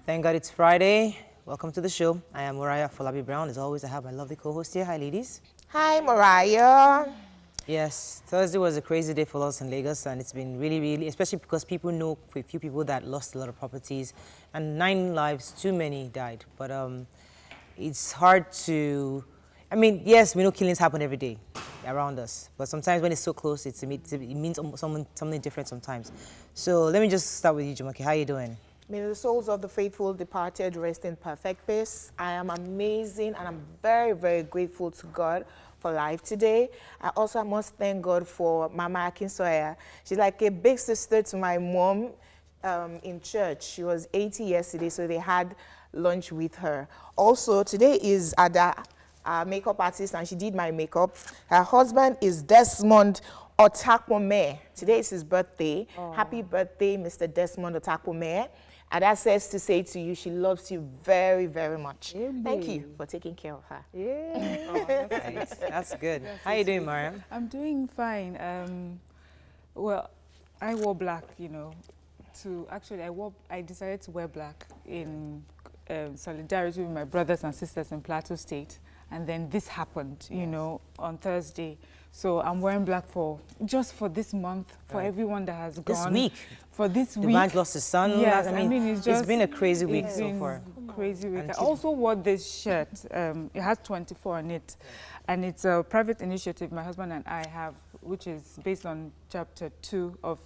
Thank God it's Friday. Welcome to the show. I am Mariah Falabi Brown. As always, I have my lovely co-host here. Hi, ladies. Hi, Mariah. Yes, Thursday was a crazy day for us in Lagos, and it's been really, especially because people know a few people that lost a lot of properties, and 9 lives, too many died. But it's hard to, yes, we know killings happen every day around us, but sometimes when it's so close, it means something different sometimes. So let me just start with you, Jumake. How you doing? May the souls of the faithful departed rest in perfect peace. I am amazing and I'm very, very grateful to God for life today. I also must thank God for Mama Akinsoya. She's like a big sister to my mom in church. She was 80 yesterday, so they had lunch with her. Also, today is Ada, our makeup artist, and she did my makeup. Her husband is Desmond Otakpome. Today is his birthday. Oh. Happy birthday, Mr. Desmond Otakpome. Ada says to say to you, she loves you very, very much. Yeah, thank you for taking care of her. Yeah. Oh, that's nice. That's good. How you doing, Mariam? I'm doing fine. Well, I wore black, I decided to wear black in solidarity with my brothers and sisters in Plateau State. And then this happened, on Thursday. So I'm wearing black just for this month, for everyone that has gone. This week. For this week. The man lost his son. Yes, it's been a crazy week so far. Crazy week. I also wore this shirt. It has 24 on it. And it's a private initiative my husband and I have, which is based on Chapter 2 of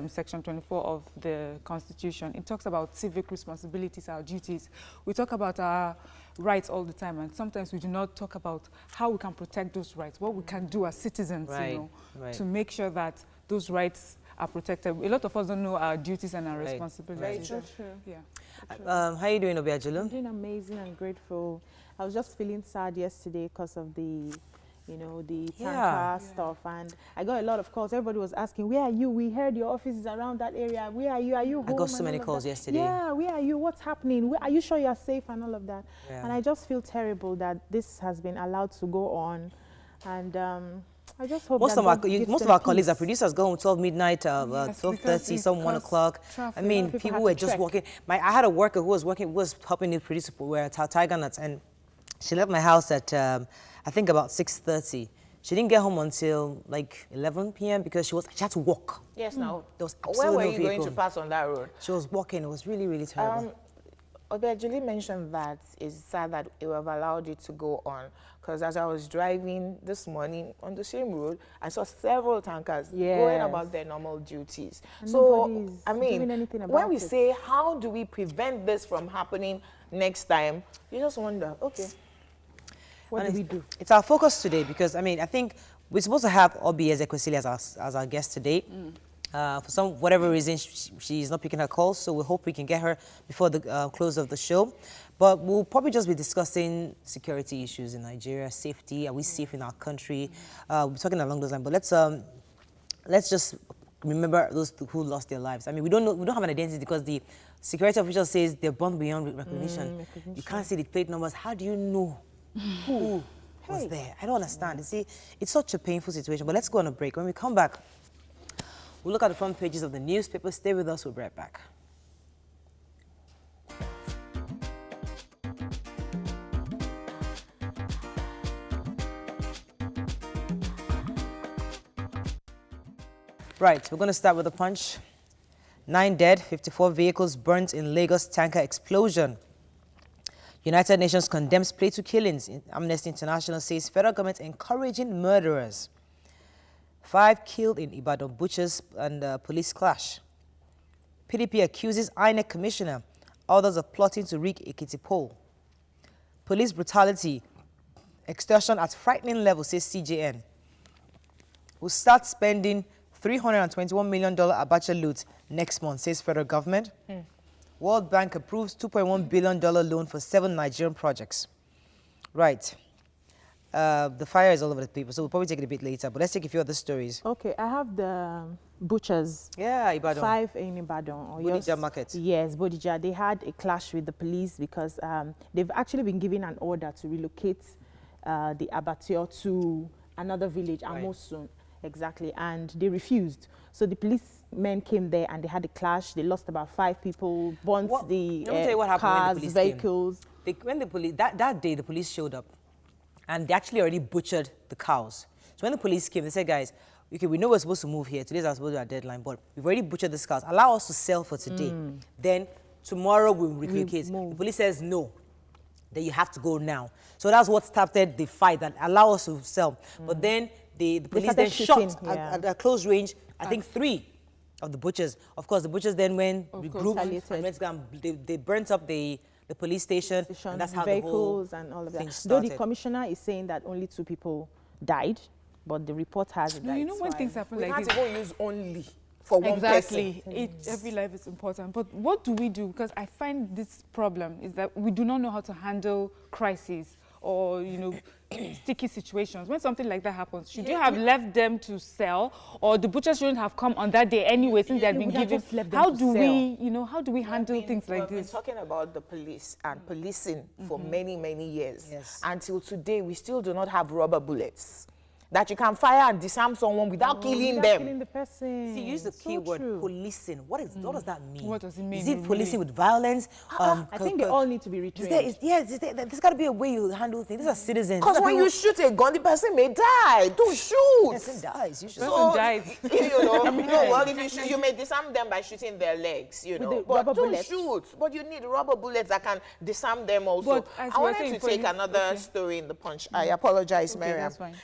Section 24 of the Constitution. It talks about civic responsibilities, our duties. We talk about our rights all the time, and sometimes we do not talk about how we can protect those rights, what we can do as citizens, to make sure that those rights are protected. A lot of us don't know our duties and our responsibilities. Very true. Yeah. How are you doing, Obiajulu? I'm doing amazing and grateful. I was just feeling sad yesterday because of the tanker stuff, and I got a lot of calls. Everybody was asking, where are you? We heard your office is around that area. Where are you? Are you home? I got so many calls yesterday. Yeah, where are you? What's happening? Are you sure you're safe and all of that? Yeah. And I just feel terrible that this has been allowed to go on, and I just hope most of our colleagues are producers go home 12 midnight, 12:30, some 1 o'clock. People were just walking. I had a worker who was helping me produce Tiger Nuts, and she left my house at I think about 6:30. She didn't get home until like 11 p.m. because she had to walk. Yes, now. There was Where were no you vehicle going to pass on that road? She was walking. It was really, really terrible. Julie mentioned that it's sad that it would have allowed it to go on, because as I was driving this morning on the same road, I saw several tankers going about their normal duties. And so, when we say, say, how do we prevent this from happening next time, you just wonder, okay, what do we do? It's our focus today because, I think we're supposed to have Obi Ezekwesili as our guest today. For whatever reason, she's not picking her calls, so we hope we can get her before the close of the show. But we'll probably just be discussing security issues in Nigeria, safety. Are we safe in our country? We're talking along those lines. But let's just remember those who lost their lives. We don't have an identity because the security official says they're born beyond recognition. You can't see the plate numbers. How do you know who was there? I don't understand. You see, it's such a painful situation. But let's go on a break. When we come back, we'll look at the front pages of the newspaper. Stay with us. We'll be right back. Right, we're going to start with the punch. 9 dead, 54 vehicles burnt in Lagos tanker explosion. United Nations condemns Plateau killings. Amnesty International says federal government encouraging murderers. 5 killed in Ibadan butchers and police clash. PDP accuses INEC commissioner, others of plotting to rig Ekiti poll. Police brutality, extortion at frightening level, says CJN. We'll start spending $321 million Abacha loot next month, says federal government. World Bank approves $2.1 billion loan for 7 Nigerian projects. Right. The fire is all over the paper, so we'll probably take it a bit later. But let's take a few other stories. Okay, I have the butchers. Yeah, Ibadan. 5 in Ibadan. Bodija market. Yes, Bodija. They had a clash with the police because they've actually been given an order to relocate the abattoir to another village, Amosun. Exactly, and they refused. So the police men came there and they had a clash. They lost about 5 people, burnt the Let me tell you what happened when the cars, police vehicles. When the police, that day, the police showed up and they actually already butchered the cows. So when the police came, they said, guys, okay, we know we're supposed to move here. Today's our supposed to be our deadline, but we've already butchered this cows. Allow us to sell for today. Then tomorrow we'll relocate. The police says no, then you have to go now. So that's what started the fight, that allow us to sell. But then the police then shot at close range, I think 3 of the butchers. Of course, the butchers then went, regrouped, and they burnt up the police station, and that's how vehicles the whole and all of that. thing started. Though the commissioner is saying that only 2 people died, but the report has it. You know when things happen We like can't this. even use only for one person. Every life is important. But what do we do? Because I find this problem is that we do not know how to handle crises or, sticky situations. When something like that happens, should you have left them to sell, or the butcher shouldn't have come on that day anyway since they had been given? How do we handle things like this? We've been talking about the police and policing for many, many years. Yes. Until today, we still do not have rubber bullets that you can fire and disarm someone without killing them. Killing the person. See, you use the keyword policing. What does that mean? What does it mean? Is it policing with violence? I think they all need to be retrained. There's got to be a way you handle things. These are citizens. Because when you shoot a gun, the person may die. Don't shoot. The person dies. You should. So, dies. Well, if you shoot, you may disarm them by shooting their legs, But don't shoot. But you need rubber bullets that can disarm them also. But I wanted to take another story in the punch. I apologize, Miriam. That's fine.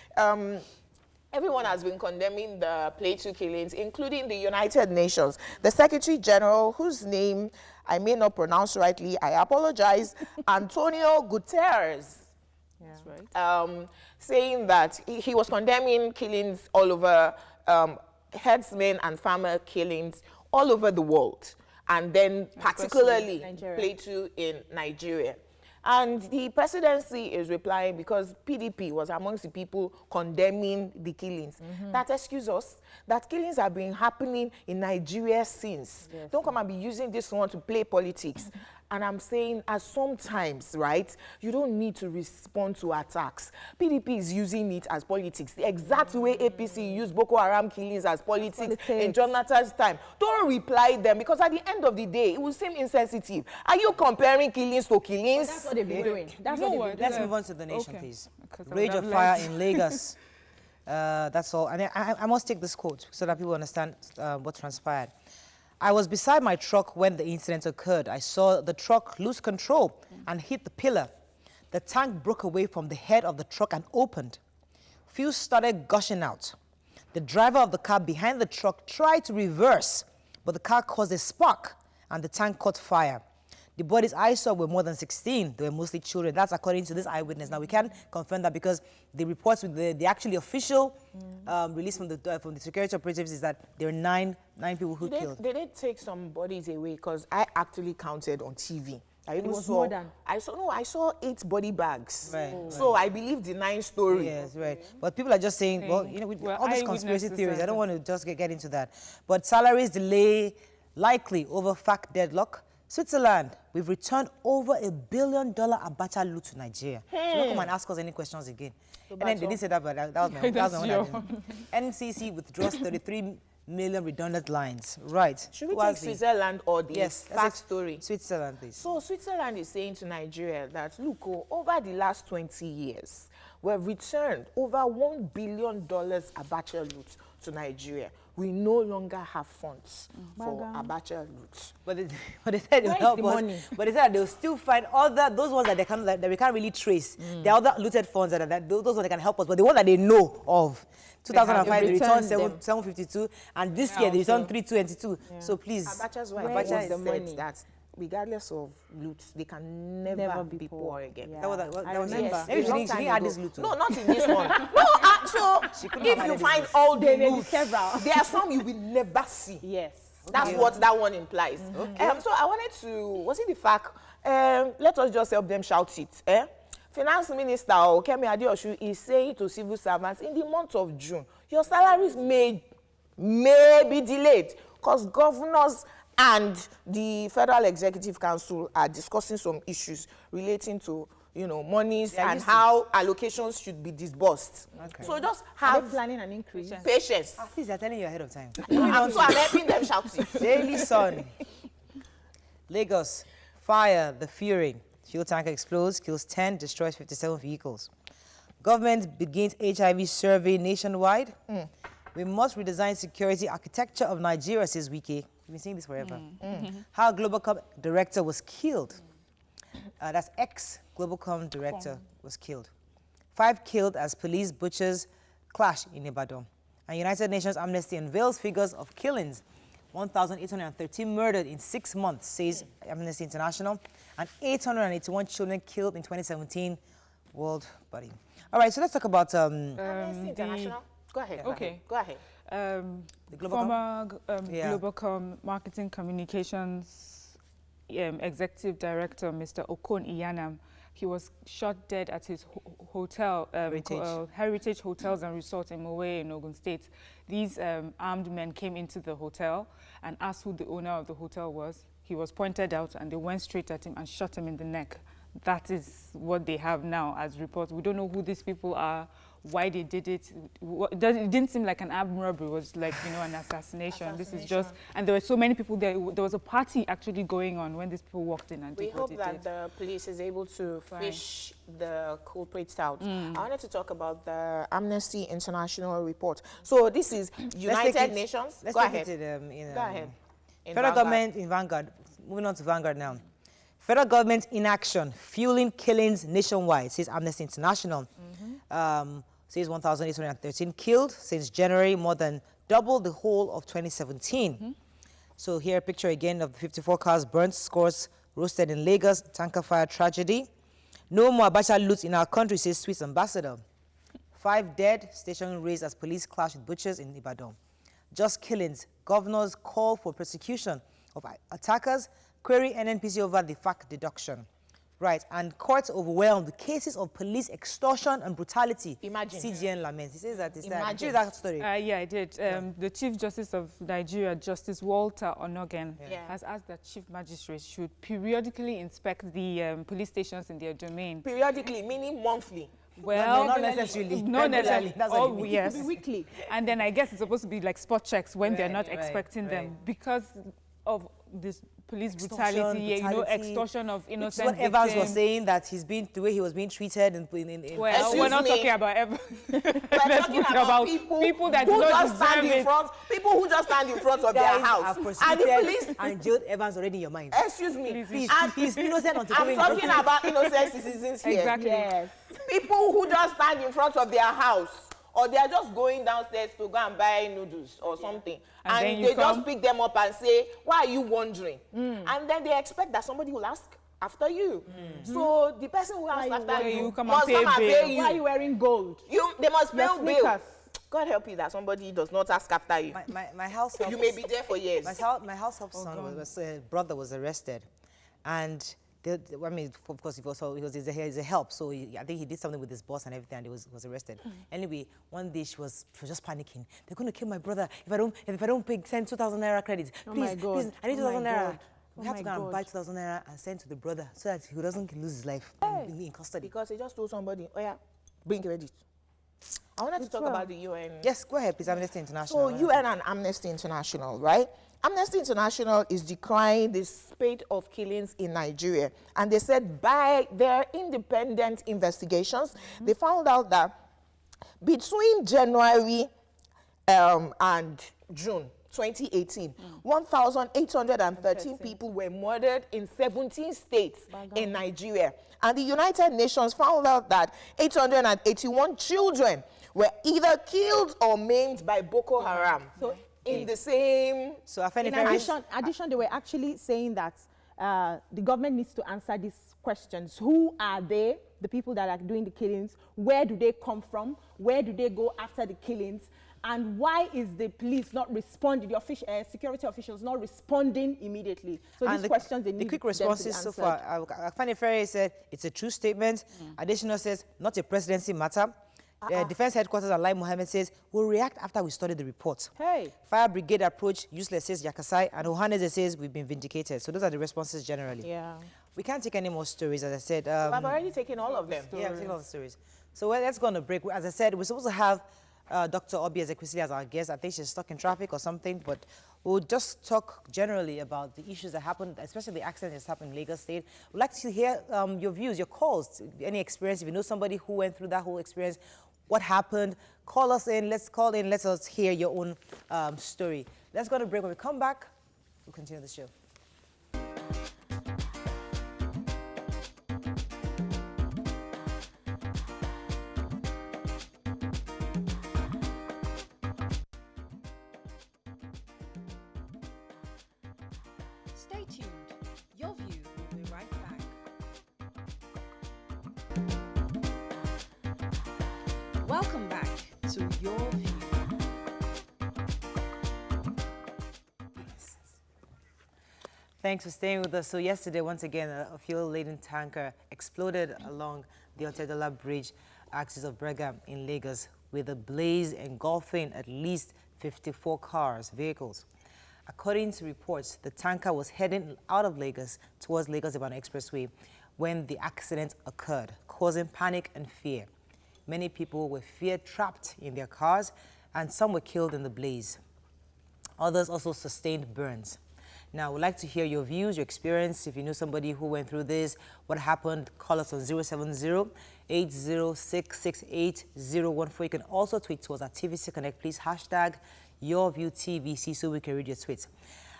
Everyone has been condemning the Plateau killings, including the United Nations. The Secretary General, whose name I may not pronounce rightly, I apologize, Antonio Guterres, saying that he was condemning killings all over, herdsmen and farmer killings all over the world, and then particularly Plateau in Nigeria. And the presidency is replying, because PDP was amongst the people condemning the killings. That excuse us, that killings have been happening in Nigeria since. Yes. Don't come and be using this one to play politics. And I'm saying, as sometimes, right, you don't need to respond to attacks. PDP is using it as politics. The exact way APC used Boko Haram killings as politics in Jonathan's time. Don't reply them, because at the end of the day, it will seem insensitive. Are you comparing killings to killings? That's what they've been doing. Let's move on to the nation, please. Rage of fire in Lagos. That's all. And I must take this quote so that people understand what transpired. I was beside my truck when the incident occurred. I saw the truck lose control and hit the pillar. The tank broke away from the head of the truck and opened. Fuel started gushing out. The driver of the car behind the truck tried to reverse, but the car caused a spark and the tank caught fire. The bodies I saw were more than 16. They were mostly children. That's according to this eyewitness. Now, we can't confirm that because the reports with the actually official release from the security operatives is that there are nine people who killed. They did take some bodies away, because I actually counted on TV. I even saw more than. I saw 8 body bags. Right. So I believe the 9 story. Yes, right. But people are just saying, well, with all these conspiracy theories, I don't want to just get into that. But salaries delay likely over FAC deadlock. Switzerland, we've returned over $1 billion Abacha loot to Nigeria. So don't come and ask us any questions again. And then they didn't say that, but that was my one. NCC withdraws 33 million redundant lines. Right. Should we take Switzerland or the fact story? Switzerland, please. So Switzerland is saying to Nigeria that, look, over the last 20 years, we've returned over $1 billion Abacha loot to Nigeria. We no longer have funds for Abacha loot. But they said they'll help us. But they said they'll still find those ones that we can't really trace. There are other looted funds those ones that can help us. But the one that they know of, 2005 they returned 752, and this year they returned 322. Yeah. So please, Abacha's wife Abacha the money that regardless of loot, they can never be poor again. Yeah. That was yes, maybe she didn't add this loot. No, not in this one. No, so if you find all the loot, there are some you will never see. Yes. That's what that one implies. Okay. So I wanted to, was it the fact, let us just help them shout it. Finance Minister Kemi Adeosun is saying to civil servants, in the month of June, your salaries may be delayed, because governors and the Federal Executive Council are discussing some issues relating to monies Yeah, and how allocations should be disbursed. Okay. So just Are they have planning an increase? patience. Please, they're telling you ahead of time. I'm helping them shout it. Daily Sun. Lagos, fire, the fury. Fuel tanker explodes, kills 10, destroys 57 vehicles. Government begins HIV survey nationwide. We must redesign security architecture of Nigeria, says Wike. We've been saying this forever. How Globalcom director was killed. That's ex-Globalcom director was killed. 5 killed as police butchers clash in Ibadan. And United Nations Amnesty unveils figures of killings. 1,813 murdered in 6 months, says Amnesty International. And 881 children killed in 2017, World Body. All right, so let's talk about... Amnesty International. Go ahead. Okay. Go ahead. The Globalcom? Former Yeah. Globalcom Marketing Communications Executive Director, Mr. Okon Iyanam, he was shot dead at his hotel, Heritage Hotels and Resorts in Mowe in Ogun State. These armed men came into the hotel and asked who the owner of the hotel was. He was pointed out and they went straight at him and shot him in the neck. That is what they have now as reports. We don't know who these people are, why they did it. It didn't seem like an armed robbery. It was like, an assassination. This is just, and there were so many people there. There was a party actually going on when these people walked in and We did what hope they that did. the police is able to fish the culprits out. I wanted to talk about the Amnesty International report. So this is United Nations. Let's Go take ahead. it to Go ahead. Federal government in Vanguard. Moving on to Vanguard now. Federal government inaction, fueling killings nationwide, says Amnesty International. Says 1,813 killed since January, more than double the whole of 2017. So here a picture again of the 54 cars burnt, scores roasted in Lagos, tanker fire tragedy. No more Abacha loot in our country, says Swiss ambassador. 5 dead, station raised as police clash with butchers in Ibadan. Just killings, governors call for prosecution of attackers, query NNPC over the fact deduction. Right, and courts overwhelmed with cases of police extortion and brutality. Imagine. CGN laments. He says that it's that. Imagine. Did you hear that story? Yeah, I did. The Chief Justice of Nigeria, Justice Walter Onogen, has asked that Chief Magistrates should periodically inspect the police stations in their domain. Periodically, meaning monthly. Well, not necessarily. Not necessarily. That's what you mean. Yes. Weekly. And then I guess it's supposed to be like spot checks when they're not Right, expecting them right. because of this police Extortion, brutality, extortion of Which is innocent what Evans was victims. saying, that the way he was being treated in Well, Excuse we're not me. talking about Evans. We're Let's talking talk about people that do who not just stand deserve in it. front, people who just stand in front of their guys house, have and the prosecuted police. and jailed Evans already in your mind. Excuse me, Please, and he's innocent until I'm proven talking guilty. about innocent citizens here. Exactly. Yes. People who just stand in front of their house, or they are just going downstairs to go and buy noodles or something, And then and you they come. just pick them up and say, "Why are you wandering?" And then they expect that somebody will ask after you. So the person who asks you after wearing- you You come and must pay come and bail. pay you. Why are you wearing gold? They must pay Your bill. sneakers. God help you that somebody does not ask after you. My house help. You may be there for years. My house help son brother was arrested, and I mean, of course, he's a help, so I think he did something with his boss and everything, and he was arrested. Anyway, one day she was just panicking. They're going to kill my brother if I don't send 2,000 naira credit. Oh Please, my God. please, I need Oh my 2,000 naira. God. We Oh have to my go and God. buy 2,000 naira and send to the brother so that he doesn't lose his life in custody. Because he just told somebody, "Oh yeah, bring credit." I wanted to talk well. about the UN. Yes, go ahead, please. Amnesty International. So UN and Amnesty International, right? Amnesty International is decrying the spate of killings in Nigeria. And they said by their independent investigations, they found out that between January and June 2018, 1,813 people were murdered in 17 states in Nigeria. And the United Nations found out that 881 children were either killed or maimed by Boko Haram. So in the same... So Afeni In Ferry- addition, they were actually saying that the government needs to answer these questions. Who are they, the people that are doing the killings? Where do they come from? Where do they go after the killings? And why is the police not responding, the security officials not responding immediately? So And these the, questions, they the need quick them to be responses so far. answered. Afeni Ferry said it's a true statement. Additional says not a presidency matter. Defense Headquarters and Lai Mohammed says, we'll react after we study the report. Hey. Fire Brigade approach, useless, says Yakasai. And Ohaneze says, we've been vindicated. So those are the responses generally. Yeah. We can't take any more stories, as I said. I've already taken all of them. Yeah, we've taken all the stories. So let's go on a break. As I said, we're supposed to have Dr. Obi Ezekwesili as our guest. I think she's stuck in traffic or something, but we'll just talk generally about the issues that happened, especially the accident that's happened in Lagos State. We'd like to hear your views, your calls, any experience. If you know somebody who went through that whole experience, what happened, call us in. Let's call in. Let us hear your own story. Let's go to break. When we come back, we'll continue the show. Stay tuned. Your View will be right back. Welcome back to Your View. Thanks for staying with us. So yesterday, once again, a fuel-laden tanker exploded along the Otedola Bridge, axis of Brigham in Lagos, with a blaze engulfing at least 54 vehicles. According to reports, the tanker was heading out of Lagos towards Lagos-Ibadan Expressway when the accident occurred, causing panic and fear. Many people were fear-trapped in their cars, and some were killed in the blaze. Others also sustained burns. Now, we'd like to hear your views, your experience. If you know somebody who went through this, what happened, call us on 070-806-68014. You can also tweet to us at TVC Connect. Please hashtag YourViewTVC so we can read your tweets.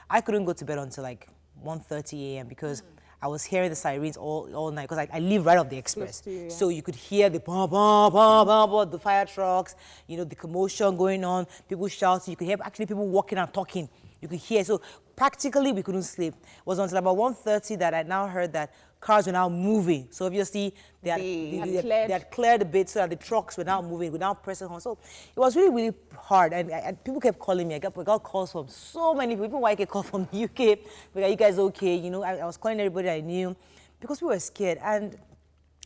I couldn't go to bed until like 1:30 a.m. because I was hearing the sirens all night because I live right off the express. To you, yeah. So you could hear the bum, bum, bum, bum, bum, the fire trucks, you know, the commotion going on, people shouting. You could hear actually people walking and talking. You could hear. So practically we couldn't sleep. It was until about 1:30 that I now heard that cars were now moving. So obviously they had cleared a bit so that the trucks were now moving, were now pressing on. So it was really, really hard. And people kept calling me. I got calls from so many people. Even YK called from the UK. Like, are you guys okay? You know, I was calling everybody I knew because we were scared. And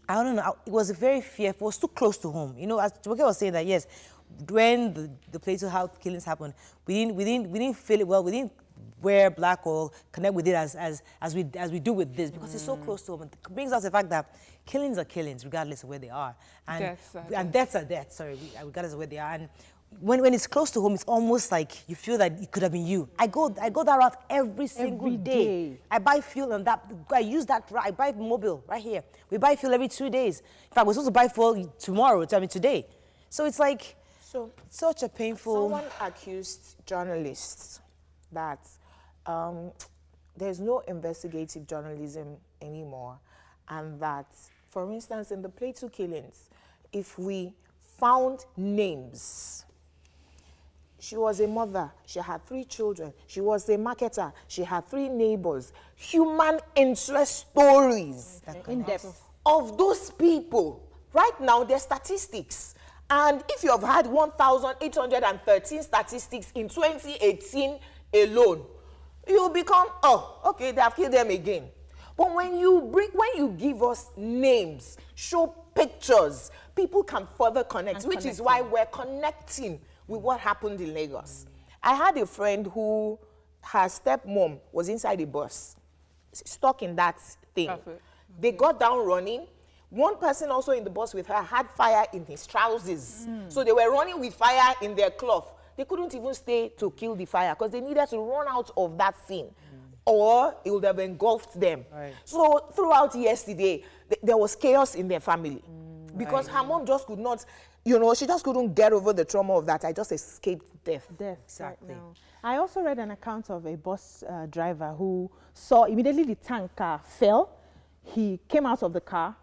I don't know, it was very fearful. It was too close to home. You know, as Chukwuka was saying that, yes, when the place of how killings happened, we didn't feel it well. We didn't wear black or connect with it as we do with this because it's so close to home. It brings us the fact that killings are killings regardless of where they are, and deaths are deaths. Sorry, regardless of where they are. And when it's close to home, it's almost like you feel that it could have been you. I go that route every single day. I buy fuel on that. I use that. I buy mobile right here. We buy fuel every 2 days. In fact, we're supposed to buy fuel tomorrow. I mean today. So it's like such a painful. Someone accused journalists that there's no investigative journalism anymore, and that, for instance, in the Plateau killings, if we found names, she was a mother, she had 3 children, she was a marketer, she had 3 neighbors, human interest stories In depth. of those people. Right now, they're statistics. And if you have had 1,813 statistics in 2018 alone, you become, oh, okay, they have killed them again. But when you give us names, show pictures, people can further connect, which is why we're connecting with what happened in Lagos. I had a friend who, her stepmom was inside a bus, stuck in that thing. They got down running. One person also in the bus with her had fire in his trousers. So they were running with fire in their cloth. They couldn't even stay to kill the fire because they needed to run out of that scene, or it would have engulfed them. Right. So throughout yesterday, there was chaos in their family because her mom just could not, you know, she just couldn't get over the trauma of that. I just escaped death. Exactly. Right now. I also read an account of a bus driver who saw immediately the tanker fell. He came out of the car,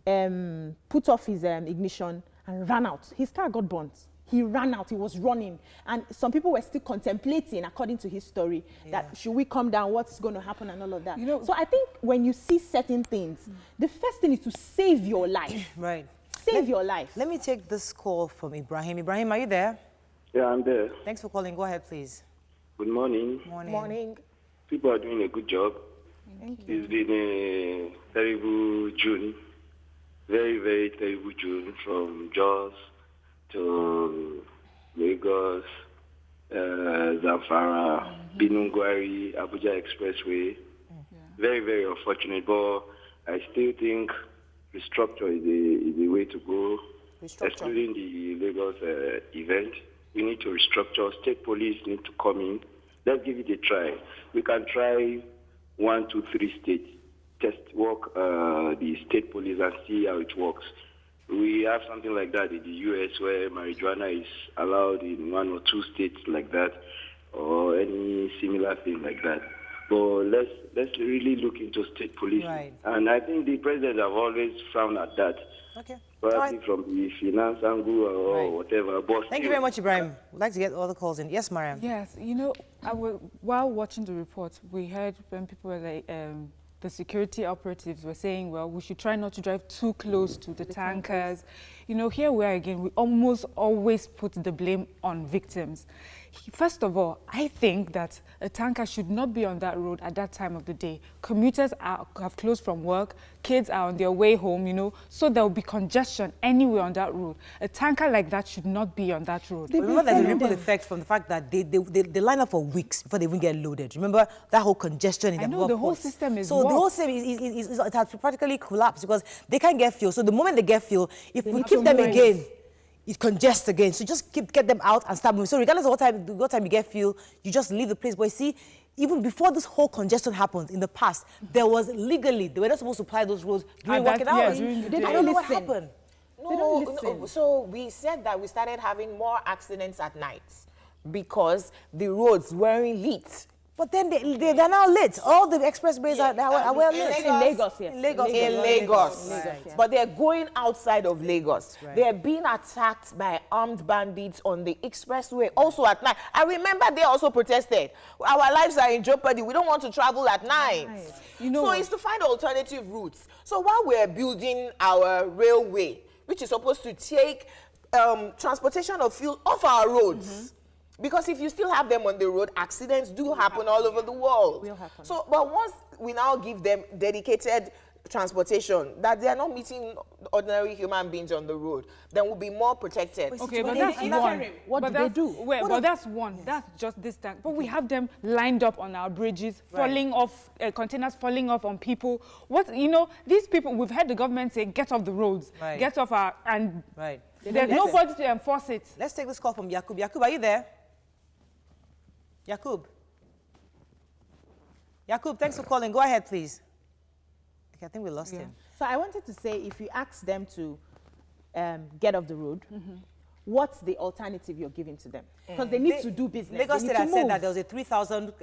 put off his ignition and ran out. His car got burnt. He ran out, he was running. And some people were still contemplating, according to his story, that should we come down, what's going to happen and all of that. You know, so I think when you see certain things, the first thing is to save your life. Right. Save your life. Let me take this call from Ibrahim. Ibrahim, are you there? Yeah, I'm there. Thanks for calling. Go ahead, please. Good morning. Morning. People are doing a good job. Thank you. It's been a terrible June. Very, very terrible June from Jos, to Lagos, Zamfara, Binungwari, Abuja Expressway. Very, very unfortunate, but I still think restructure is the way to go, excluding the Lagos event. We need to restructure. State police need to come in. Let's give it a try. We can try 1, 2, 3 states, test work the state police and see how it works. We have something like that in the U.S. where marijuana is allowed in 1 or 2 states like that, or any similar thing like that. But let's really look into state police. Right. And I think the president have always frowned at that. Okay. Probably from the finance angle or whatever. But Thank you very much, Ibrahim. We'd like to get all the calls in. Yes, Mariam. Yes, while watching the report, we heard when people were like, the security operatives were saying, well, we should try not to drive too close to the tankers. Here we are again, we almost always put the blame on victims. First of all, I think that a tanker should not be on that road at that time of the day. Commuters have closed from work, kids are on their way home, so there will be congestion anywhere on that road. A tanker like that should not be on that road. Remember, there's a ripple effect from the fact that they line up for weeks before they even get loaded. Remember that whole congestion in the whole system is so the whole system it has practically collapsed because they can't get fuel. So the moment they get fuel, if we keep them again, it congests again. So just get them out and start moving. So regardless of what time you get fuel, you just leave the place. But you see, even before this whole congestion happened in the past, they were not supposed to ply those roads during working hours. I don't know what happened. No, so we said that we started having more accidents at night because the roads weren't lit. But then they're now lit. All the expressways are well lit. In Lagos, yes. In Lagos. Right. But they're going outside of Lagos. Right. They're being attacked by armed bandits on the expressway, also at night. I remember they also protested. Our lives are in jeopardy. We don't want to travel at night. So it's to find alternative routes. So while we're building our railway, which is supposed to take transportation of fuel off our roads, because if you still have them on the road, accidents do happen all over the world. Will happen. So, but once we now give them dedicated transportation, that they are not meeting ordinary human beings on the road, then we'll be more protected. Okay, but that's one. What do they do? Wait, but that's one. That's just this tank. But we have them lined up on our bridges, falling off, containers falling off on people. These people, we've heard the government say, get off the roads, get off our, and there's nobody to enforce it. Let's take this call from Yakub. Yakub, are you there? Yakub, thanks for calling. Go ahead, please. Okay, I think we lost him. So I wanted to say, if you ask them to get off the road, what's the alternative you're giving to them? Because they need to do business. Lagos State had said that there was a 3,000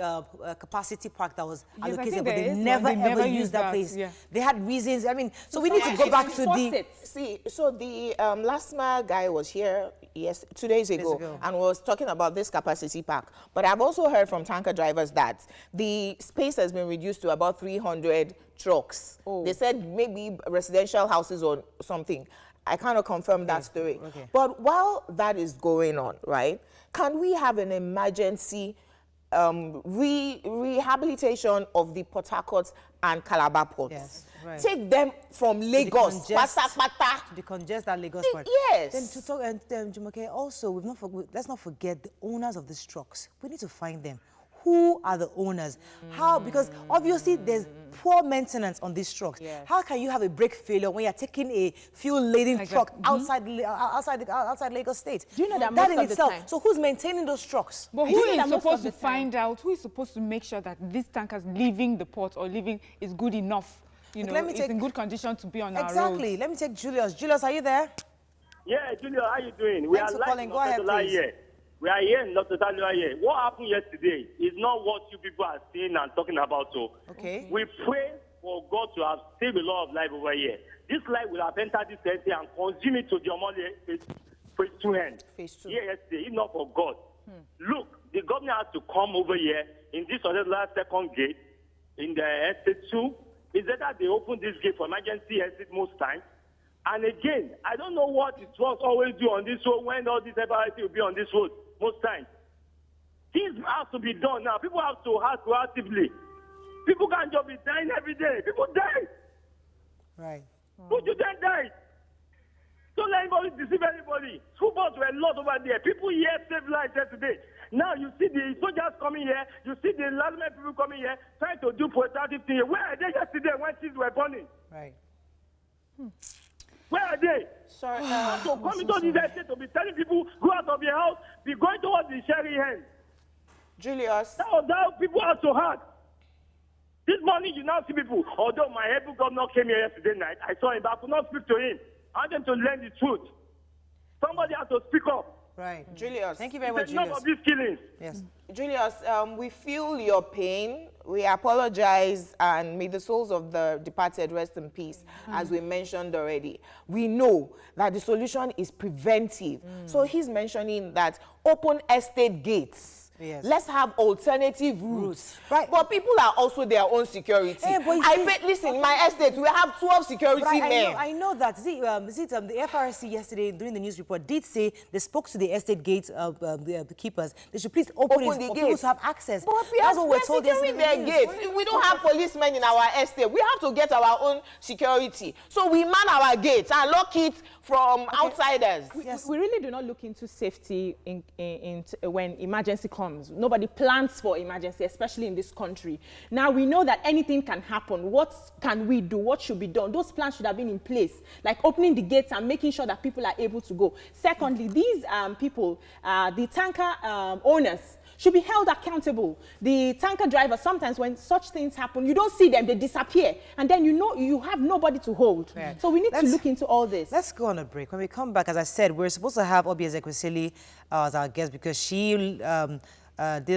capacity park that was allocated, but they never ever used that place. Yeah. They had reasons. I mean, so we need to go back to the... See, so the LASMA guy was here 2 days ago and was talking about this capacity park. But I've also heard from tanker drivers that the space has been reduced to about 300 trucks. They said maybe residential houses or something. I cannot confirm that story. But while that is going on, right, can we have an emergency rehabilitation of the Port Harcourt and Calabar ports? Yes, right. Take them from Lagos, to decongest that Lagos part. Yes. Then to talk, and Jumoke, also, let's not forget the owners of these trucks. We need to find them. Who are the owners? How? Because obviously there's poor maintenance on these trucks. Yes. How can you have a brake failure when you're taking a fuel-laden truck outside Lagos State? Do you know that in most of the itself? time? So who's maintaining those trucks? But who is supposed to find out? Who is supposed to make sure that these tankers leaving the port or leaving is good enough? It's in good condition to be on our roads. Exactly. Let me take Julius. Julius, are you there? Yeah, Julius, how you doing? Thanks for calling. Go ahead, please. Here. We are here, not totally here. What happened yesterday is not what you people are saying and talking about. So, we pray for God to have saved a lot of life over here. This life will have entered this country and consume it to the Omole phase 2 end. Phase 2. Yeah, yesterday, if not for God. Look, the governor has to come over here in this last second gate in the estate 2. Is that they open this gate for emergency exit most times? And again, I don't know what it was always do on this road when all this everything will be on this road most times. Things have to be done now. People have to act proactively. People can't just be dying every day. People die. Right. Who do then die? Don't let anybody deceive anybody. School boys were a lot over there. People here saved lives yesterday. Now you see the soldiers coming here. You see the landmen people coming here trying to do protective thing. Where are they yesterday when things were burning? Right. Where are they? Sorry. So come into this estate to be telling people, go out of your house, be going towards the sharing hand. Julius. That people are so hard. This morning you now see people, although my able governor came here yesterday night, I saw him, but I could not speak to him. I want them to learn the truth. Somebody has to speak up. Right. Julius. Thank you very much, It's enough Julius. of these killings. Yes. Julius, we feel your pain. We apologize, and may the souls of the departed rest in peace, as we mentioned already. We know that the solution is preventive. So he's mentioning that open estate gates. Yes. Let's have alternative routes. Right. But people are also their own security. Hey, but you see- Listen, in my estate, we have 12 security But men. I know that. The FRC yesterday during the news report did say they spoke to the estate gate the keepers. They should please open it the for gates. people to have access. But That's what we're told securing yesterday. their gates. We don't have policemen in our estate. We have to get our own security. So we man our gates and lock it from outsiders. Yes. We really do not look into safety when emergency comes. Nobody plans for emergency, especially in this country. Now we know that anything can happen. What can we do? What should be done? Those plans should have been in place, like opening the gates and making sure that people are able to go. Secondly, these people, the tanker owners, should be held accountable. The tanker drivers, sometimes when such things happen, you don't see them, they disappear. And then you know you have nobody to hold. Right. So we need to look into all this. Let's go on a break. When we come back, as I said, we're supposed to have Obi Ezekwesili as our guest because she did a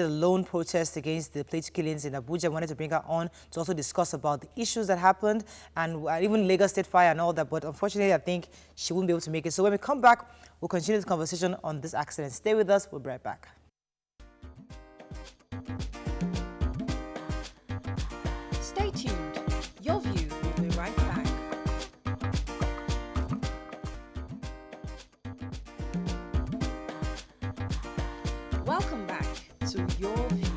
lone protest against the plate killings in Abuja. I wanted to bring her on to also discuss about the issues that happened and even Lagos State Fire and all that. But unfortunately, I think she won't be able to make it. So when we come back, we'll continue the conversation on this accident. Stay with us. We'll be right back. Stay tuned. Your view will be right back. Welcome back to Your View.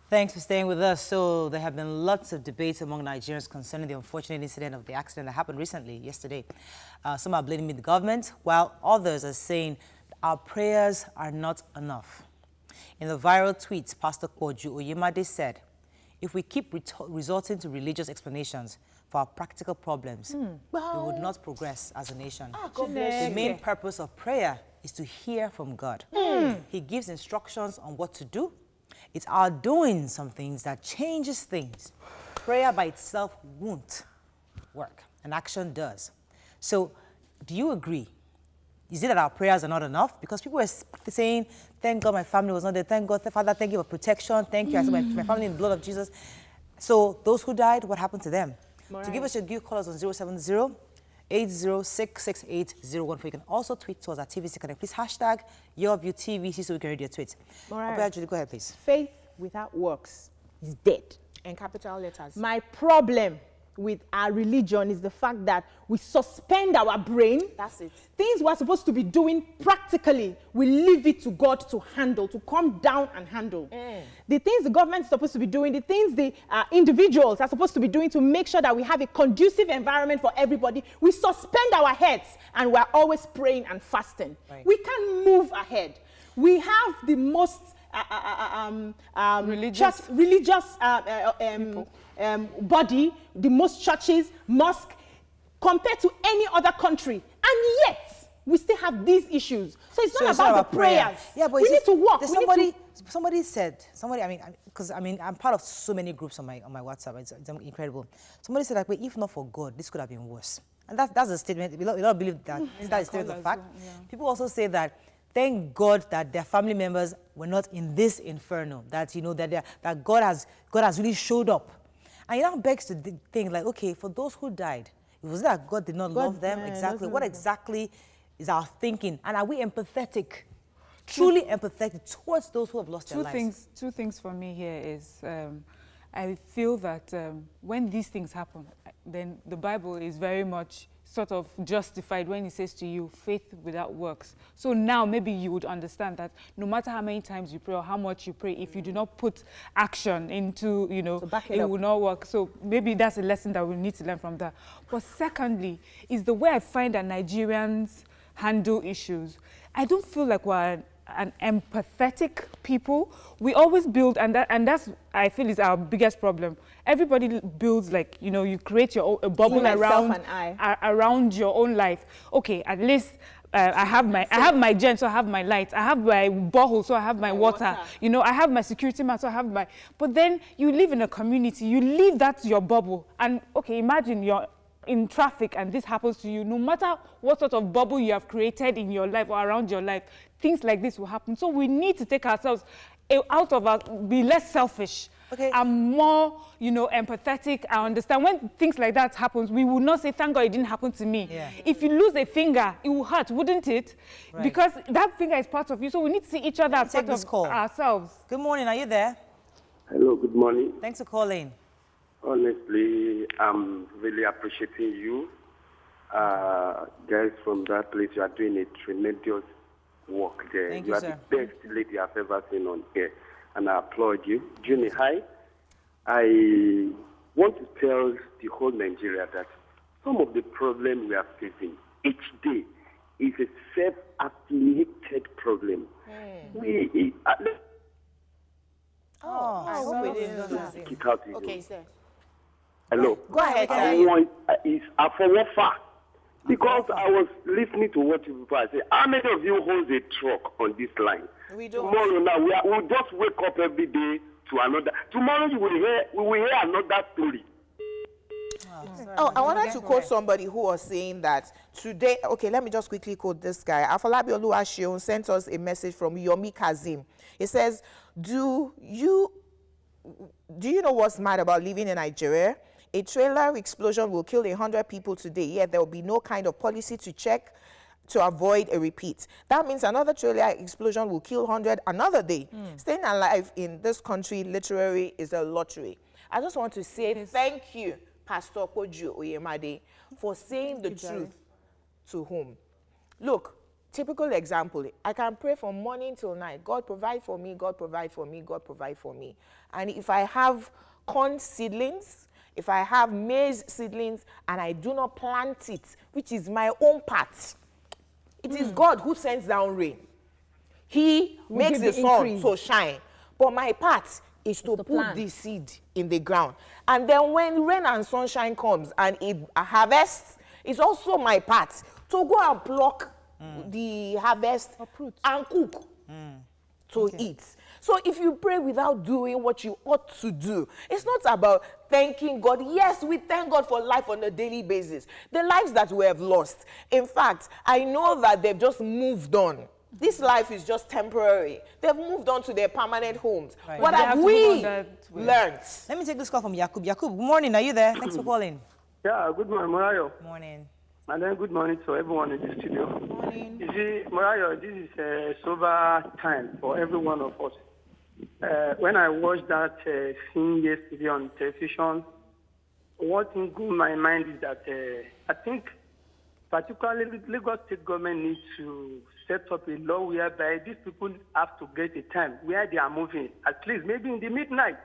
Thanks for staying with us. So there have been lots of debates among Nigerians concerning the unfortunate incident of the accident that happened recently, yesterday. Some are blaming the government, while others are saying our prayers are not enough. In the viral tweet, Pastor Koju Oyemade said, if we keep resorting to religious explanations for our practical problems, we would not progress as a nation. The main purpose of prayer is to hear from God. He gives instructions on what to do. It's our doing some things that changes things. Prayer by itself won't work, and action does. So, do you agree? Is it that our prayers are not enough? Because people were saying, thank God my family was not there. Thank God, Father, thank you for protection. Thank you. I said my family in the blood of Jesus. So those who died, what happened to them? To give us your due, call us on 070-806-6801. You can also tweet to us at TVC Connect. Please hashtag YourViewTVC so we can read your tweets. Julie, go ahead, please. Faith without works is dead. In capital letters. My problem with our religion is the fact that we suspend our brain. That's it. Things we're supposed to be doing practically, we leave it to God to handle, to come down and handle. The things the government is supposed to be doing, the things the individuals are supposed to be doing to make sure that we have a conducive environment for everybody, we suspend our heads and we're always praying and fasting. Right. We can't move ahead. We have the most religious body, the most churches, mosque, compared to any other country. And yet, we still have these issues. So it's not about the prayers. Yeah, but we need to work. Somebody said, because I'm part of so many groups on my WhatsApp. It's incredible. Somebody said, like, but if not for God, this could have been worse. And that's a statement. We don't believe that. That is still the fact. Yeah. People also say that, thank God that their family members were not in this inferno. That that God has really showed up. And it now begs to think, like, okay, for those who died, was it that God did not love them exactly? What exactly is our thinking? And are we empathetic, truly empathetic towards those who have lost their lives? Two things for me here is I feel that when these things happen, then the Bible is very much sort of justified when he says to you, faith without works. So now maybe you would understand that no matter how many times you pray or how much you pray, if you do not put action into, you know, it will not work. So maybe that's a lesson that we need to learn from that. But secondly, is the way I find that Nigerians handle issues. I don't feel like we're an empathetic people. We always build, and that's, I feel, is our biggest problem. Everybody builds, like, you know, you create your own, a bubble around your own life. Okay, at least I have my gen, so I have my light. I have my borehole, so I have my water. You know, I have my security man, so I have my. But then you live in a community. You leave that your bubble, and okay, imagine you're in traffic and this happens to you. No matter what sort of bubble you have created in your life or around your life, things like this will happen. So we need to take ourselves out of us, be less selfish. Okay. I'm more, you know, empathetic. I understand when things like that happens, we will not say, thank God it didn't happen to me. Yeah. If you lose a finger, it will hurt, wouldn't it? Right. Because that finger is part of you. So we need to see each other as part of ourselves. Good morning. Are you there? Hello. Good morning. Thanks for calling. Honestly, I'm really appreciating you. Guys from that place, you are doing a tremendous work there. Thank you you, are sir. the best lady I've ever seen on air, and I applaud you. Juni, hi. I want to tell the whole Nigeria that some of the problems we are facing each day is a self-affiliated problem. I hope we didn't lose him. Okay, sir. Hello. Go ahead, sir. Is Afowofa. Because I was listening to what you people say. How many of you hold a truck on this line? We don't. Tomorrow now, we'll just wake up every day to another. Tomorrow we will hear another story. I wanted to quote somebody who was saying that today, okay, let me just quickly quote this guy. Afolabi Oluwaseun sent us a message from Yomi Kazim. He says, do you know what's mad about living in Nigeria? A trailer explosion will kill 100 people today, yet there will be no kind of policy to check to avoid a repeat. That means another trailer explosion will kill 100 another day. Staying alive in this country literally is a lottery. I just want to say thank you, Pastor Koju Oyemade, for saying the truth to whom. Look, typical example, I can pray from morning till night. God provide for me, God provide for me, God provide for me. And if I have corn seedlings, if I have maize seedlings and I do not plant it, which is my own part, it is God who sends down rain. He makes the sun to shine. But my part is to put the seed in the ground. And then when rain and sunshine comes and it harvests, it's also my part to go and pluck the harvest and cook to eat. So if you pray without doing what you ought to do, it's not about thanking God. Yes, we thank God for life on a daily basis. The lives that we have lost. In fact, I know that they've just moved on. This life is just temporary. They've moved on to their permanent homes. Right. What have we learned? Let me take this call from Yakub. Yakub, good morning. Are you there? Thanks for calling. Yeah, good morning, Morayo. Morning. And then good morning to everyone in the studio. Morning. You see, Morayo, this is a sober time for every one of us. When I watched that scene yesterday on television, one thing in my mind is that I think particularly the Lagos state government needs to set up a law whereby these people have to get a time where they are moving, at least maybe in the midnight.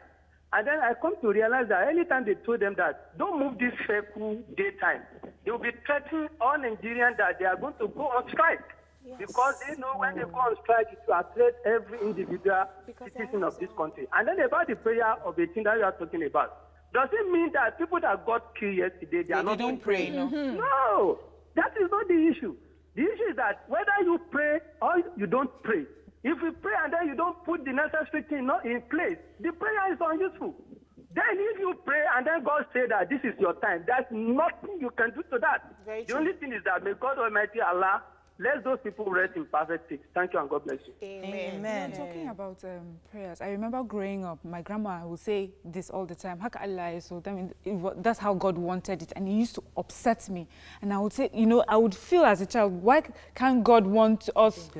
And then I come to realize that anytime they told them that don't move this vehicle daytime, they will be threatening all Nigerians that they are going to go on strike. Yes. Because they know when they go on strike, it will affect every individual citizen of this country. And then about the prayer of the thing that you are talking about, does it mean that people that got killed yesterday, they are not don't pray? No, that is not the issue. The issue is that whether you pray or you don't pray, if you pray and then you don't put the necessary thing in place, the prayer is unuseful. Then if you pray and then God say that this is your time, there's nothing you can do to that. The only thing is that may God Almighty Allah let those people rest in perfect peace. Thank you and God bless you. Amen. Talking about prayers, I remember growing up, my grandma would say this all the time. Haka Allah, so that's how God wanted it, and it used to upset me. And I would say, you know, I would feel as a child, why can't God want us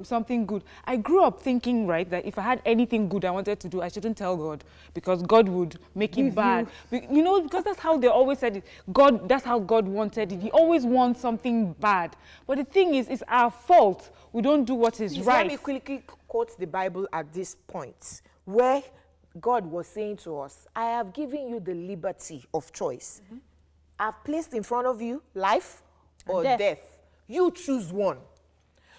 something good? I grew up thinking, right, that if I had anything good I wanted to do, I shouldn't tell God because God would make it bad. You know, because that's how they always said it. God, that's how God wanted it. He always wants something bad. But the thing is, it's our fault. We don't do what is right. Let me quickly quote the Bible at this point, where God was saying to us, I have given you the liberty of choice. I've placed in front of you life or death. You choose one.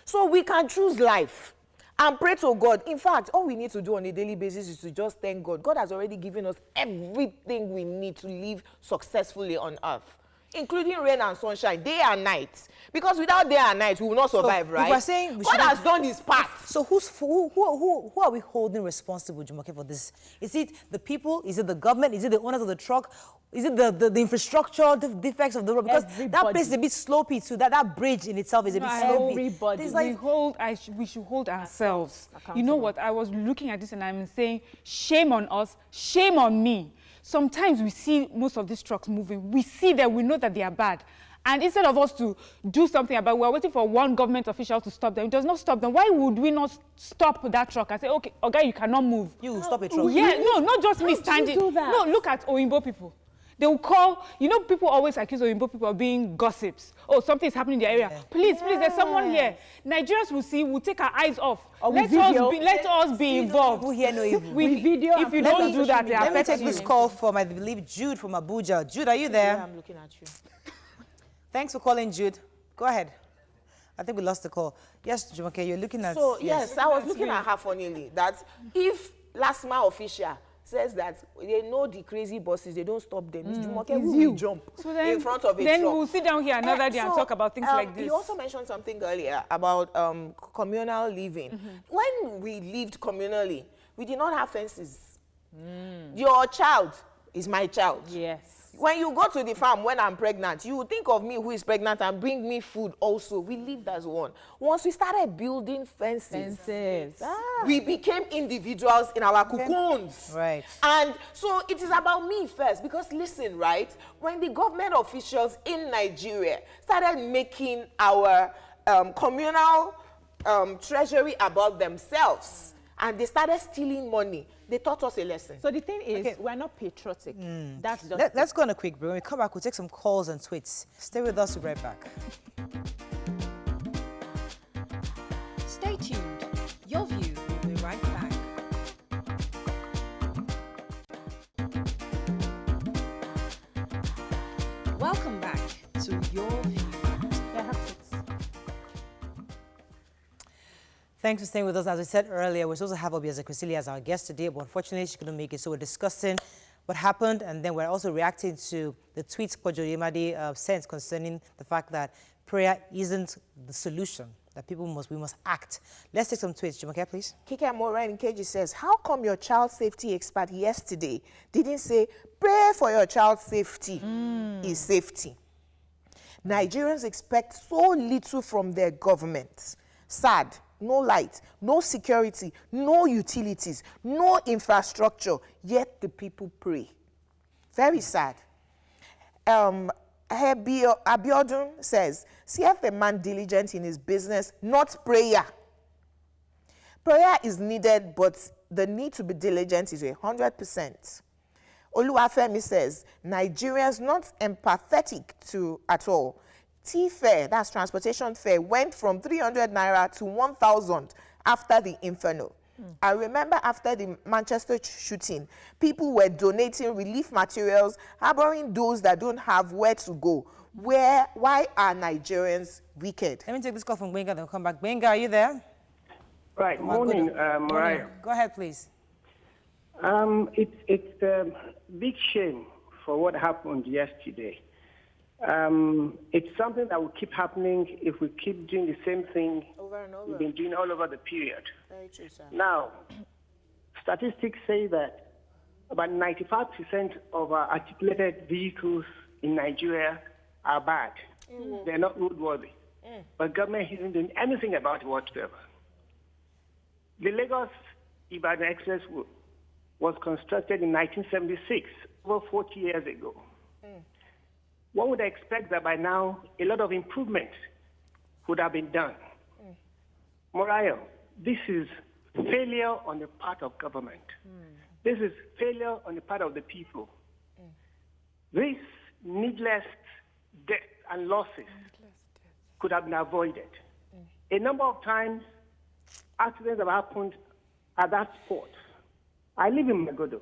So we can choose life and pray to God. In fact, all we need to do on a daily basis is to just thank God. God has already given us everything we need to live successfully on earth, including rain and sunshine, day and night. Because without day and night, we will not survive, right? If we're saying God has done his part. So who are we holding responsible, Jumoke, for this? Is it the people? Is it the government? Is it the owners of the truck? Is it the infrastructure, the defects of the road? Because that place is a bit slopey too. That bridge in itself is a bit slopey. Everybody. We should hold ourselves. You know what? I was looking at this and I'm saying, shame on us, shame on me. Sometimes we see most of these trucks moving. We see them, we know that they are bad. And instead of us to do something about it, we're waiting for one government official to stop them. It does not stop them. Why would we not stop that truck and say, okay, you cannot move? You stop a truck. Yeah, no, not just me standing. No, look at Oyinbo people. They will call, you know, people always accuse Oyinbo people of being gossips. Oh, something is happening in their area. Yeah. Please, there's someone here. Nigerians will see, will take our eyes off. Let us be involved. Who here no evil? We video. If you don't do that, let me take this call from, I believe, Jude from Abuja. Jude, are you there? I'm looking at you. Thanks for calling, Jude. Go ahead. I think we lost the call. Yes, Jumoke, you're looking at... So, yes, I was looking at her funnily, that if last mile official says that they know the crazy bosses, they don't stop them, Jumoke will jump in front of a then truck. We'll sit down here another day and talk about things like this. You also mentioned something earlier about communal living. When we lived communally, we did not have fences. Your child is my child. Yes. When you go to the farm when I'm pregnant, you think of me who is pregnant and bring me food also. We lived as one. Once we started building fences. We became individuals in our cocoons. Right. And so it is about me first, because listen, right? When the government officials in Nigeria started making our communal treasury about themselves, and they started stealing money, they taught us a lesson. So the thing is, we're not patriotic. That's just Let's go on a quick break. When we come back, we'll take some calls and tweets. Stay with us. We'll be right back. Stay tuned. Your View will be right back. Welcome back to Your View. Thanks for staying with us. As we said earlier, we're supposed to have Obieze Kwesili as our guest today, but unfortunately she couldn't make it. So we're discussing what happened, and then we're also reacting to the tweets Kojo Yemade sent concerning the fact that prayer isn't the solution, that we must act. Let's take some tweets. Jumoke, please. Kike Moran Keji says, how come your child safety expert yesterday didn't say, pray for your child's safety is safety? Nigerians expect so little from their government. Sad. No light, no security, no utilities, no infrastructure, yet the people pray. Very sad. Abiodun says, CF a man diligent in his business, not prayer. Prayer is needed, but the need to be diligent is 100%. Oluwafemi says, Nigerians not empathetic to at all. T-fare, that's transportation fare, went from 300 naira to 1,000 after the inferno. I remember after the Manchester shooting, people were donating relief materials, harboring those that don't have where to go. Why are Nigerians wicked? Let me take this call from Benga, then come back. Benga, are you there? Right. Morning, Mariah. Go ahead, please. It's a big shame for what happened yesterday. It's something that will keep happening if we keep doing the same thing Over and over. we've been doing all over the period. Very true, sir. Now, statistics say that about 95% of our articulated vehicles in Nigeria are bad. They're not roadworthy. but government isn't doing anything about it whatsoever. The Lagos-Ibadan Expressway was constructed in 1976, over 40 years ago. One would expect that by now, a lot of improvements would have been done. Morayo, this is failure on the part of government. This is failure on the part of the people. This needless death and losses could have been avoided. A number of times, accidents have happened at that spot. I live in Magodo.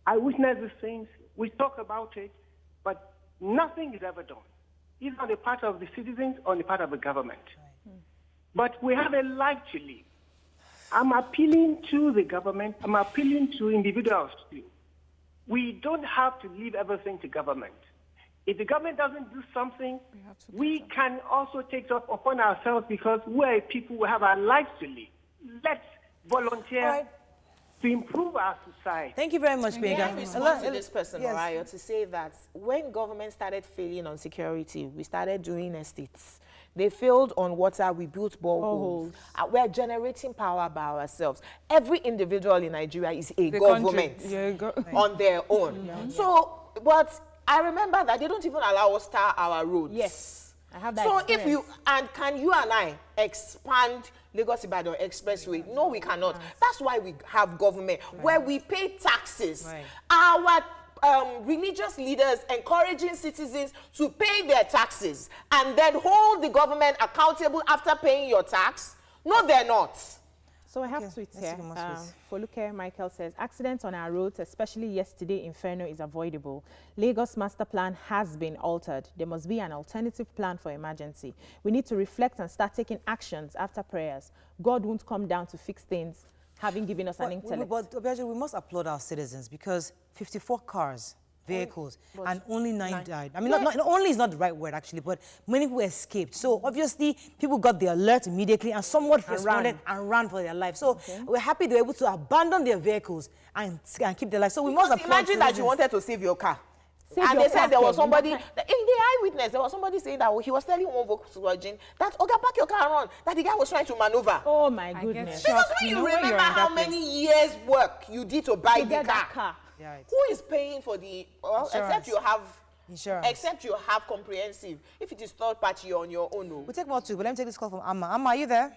I witness these things. We talk about it, but nothing is ever done, either on the part of the citizens or on the part of the government. But we have a life to live. I'm appealing to the government. I'm appealing to individuals too. We don't have to leave everything to government. If the government doesn't do something, we can also take it upon ourselves because we're people who have our lives to live. Let's volunteer to improve our society. Thank you very much, Bega. I respond to this person, Mariah, to say that when government started failing on security, we started doing estates. They failed on water, we built boreholes. We're generating power by ourselves. Every individual in Nigeria is a government on their own. So, but I remember that they don't even allow us to tar our roads. Yes, I have that So experience. if you, and can you and I expand Lagos-Ibadan Expressway? No, we cannot. That's why we have government, where we pay taxes. Our religious leaders encouraging citizens to pay their taxes and then hold the government accountable after paying your tax? No, they're not. So I have tweets here. Foluke Michael says, accidents on our roads, especially yesterday Inferno, is avoidable. Lagos master plan has been altered. There must be an alternative plan for emergency. We need to reflect and start taking actions after prayers. God won't come down to fix things, having given us an intellect. But Obiaje, we must applaud our citizens because 54 cars, vehicles, and only 9 died. I mean, not only is not the right word, actually, but many people escaped. So obviously, people got the alert immediately and somewhat responded and ran for their life. So we're happy they were able to abandon their vehicles and keep their life. So we must applaud imagine that you wanted to save your car. And they said there was somebody, in the eyewitness, there was somebody saying that he was telling one Volkswagen that, okay, park your car and run, that the guy was trying to maneuver. Oh my goodness. Because when you remember how many years work you did to buy the car, who is paying for the, well, except you have insurance. Except you have comprehensive. If it is third party, you're on your own. We'll take more too, but let me take this call from Amma. Amma, are you there?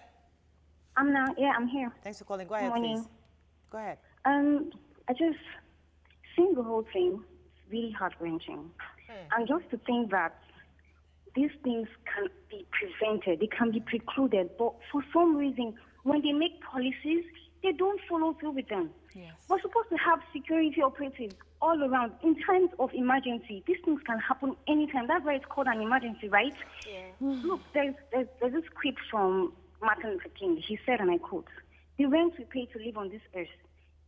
I'm here. Thanks for calling. Go ahead, please. Go ahead. I just seeing the whole thing really heart-wrenching. And just to think that these things can be prevented, they can be precluded, but for some reason, when they make policies, they don't follow through with them. Yes. We're supposed to have security operatives all around. In times of emergency, these things can happen anytime. That's why it's called an emergency, right? Yeah. Look, there's this quip from Martin Luther King. He said, and I quote, "The rent we pay to live on this earth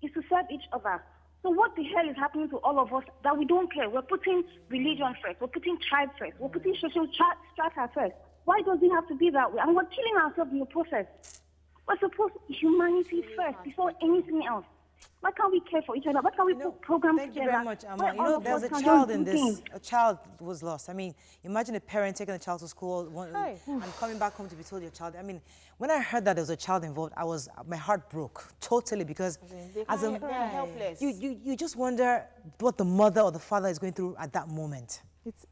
is to serve each other." So what the hell is happening to all of us that we don't care? We're putting religion first. We're putting tribe first. We're putting social strata first. Why does it have to be that way? And we're killing ourselves in the process. We're supposed humanity first before anything else. Why can't we care for each other? Why can't we put programs together? Thank you very much, Amma. You know, there's a child in this. A child was lost. I mean, imagine a parent taking a child to school and coming back home to be told your child. I mean, when I heard that there was a child involved, my heart broke totally because as a helpless. You just wonder what the mother or the father is going through at that moment.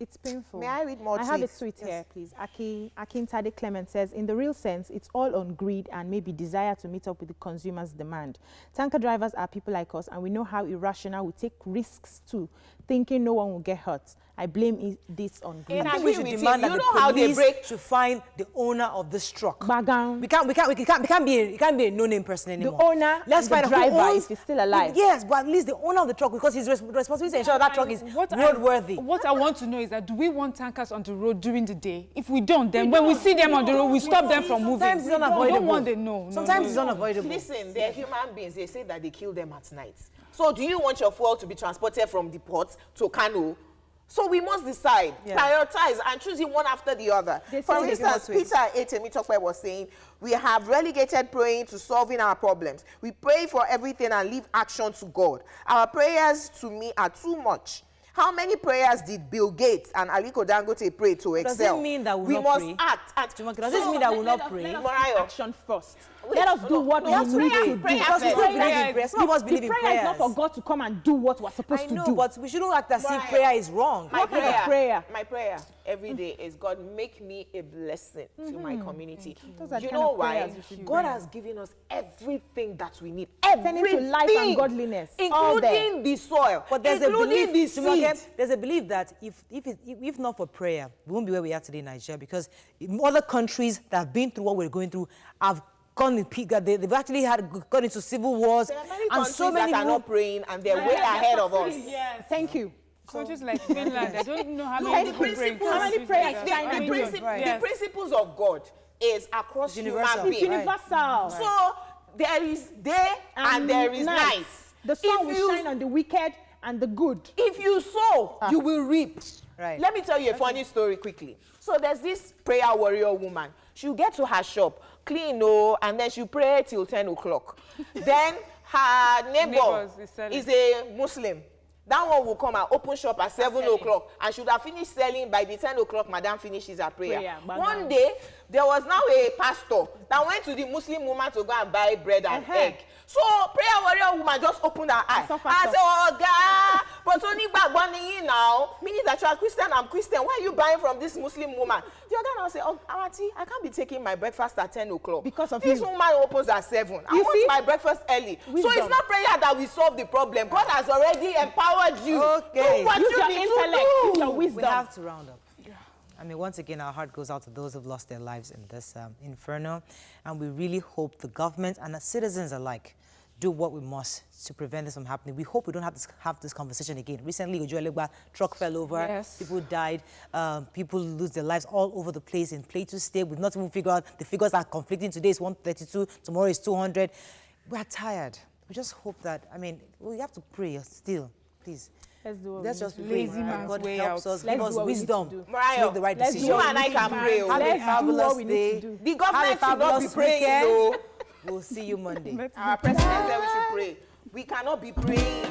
It's painful. May I read more tweets? I have a tweet here, please. Akin Tade Clement says, in the real sense, it's all on greed and maybe desire to meet up with the consumer's demand. Tanker drivers are people like us, and we know how irrational we take risks too, thinking no one will get hurt. I blame this on greed. I think we should demand that the police should find the owner of this truck. Bagang. It can't be a no-name person anymore. The owner, let's find the driver if he's still alive. Yes, but at least the owner of the truck, because his responsibility to ensure that truck is roadworthy. What I want to know is that do we want tankers on the road during the day? If we don't, then when we see them on the road, we stop them from moving. Sometimes it's unavoidable. We don't want them, no. Sometimes it's unavoidable. Listen, they're human beings. They say that they kill them at night. So do you want your fuel to be transported from the port to Kano? So we must decide, prioritize, and choose one after the other. For instance, Peter Etemitokwe was saying, we have relegated praying to solving our problems. We pray for everything and leave action to God. Our prayers to me are too much. How many prayers did Bill Gates and Aliko Dangote pray to excel? Does it mean that we must pray? Act. Does this mean that we'll not pray? Let us take action first. Wait, let us do what we need to do. Because we don't believe in prayers. Some of us believe in prayer prayers. is not for God to come and do what we're supposed to do. But we shouldn't act as if prayer is wrong. My prayer every day is, God, make me a blessing to my community. You know why? God has given us everything that we need. Everything to life and godliness, including the soil. But there's a belief. The seed. There's a belief that if not for prayer, we won't be where we are today in Nigeria, because in other countries that have been through what we're going through have gone in peak, that they've actually gone into civil wars. There are many countries that are not praying, and they're way ahead of us. Yes. Thank you. Countries like Finland, I don't know how many people pray. The principles of God is across human beings. It's universal. So there is day and there is night. The sun will shine on the wicked and the good. If you sow, you will reap. Right. Let me tell you a funny story quickly. So there's this prayer warrior woman. She'll get to her shop, clean, and then she'll pray till 10 o'clock. Then her neighbor is a Muslim. That one will come and open shop at 7 o'clock and should have finished selling by the 10 o'clock madam finishes her prayer. One day, there was now a pastor that went to the Muslim woman to go and buy bread and egg. So prayer warrior woman just opened her eye and said, oh God, but only back one now, meaning that you are Christian, I'm Christian. Why are you buying from this Muslim woman? The other now say, oh, Auntie, I can't be taking my breakfast at 10 o'clock. Because of this woman opens at 7. I want my breakfast early. So it's not prayer that will solve the problem. God has already empowered you. Okay. Use your intellect, use your wisdom. We have to round up. I mean, once again, our heart goes out to those who've lost their lives in this inferno. And we really hope the government and the citizens alike do what we must to prevent this from happening. We hope we don't have this conversation again. Recently, Otedola truck fell over, people died, people lose their lives all over the place in Plateau State. We've not even figured out, the figures are conflicting. Today is 132, tomorrow is 200. We're tired. We just hope that, I mean, we have to pray still, please. Let's just pray. Lazy man's God way helps out. us, give us wisdom to make the right decision. You and I can pray. Have a fabulous day. The government should not be praying. We'll see you Monday. Our president said we should pray. We cannot be praying.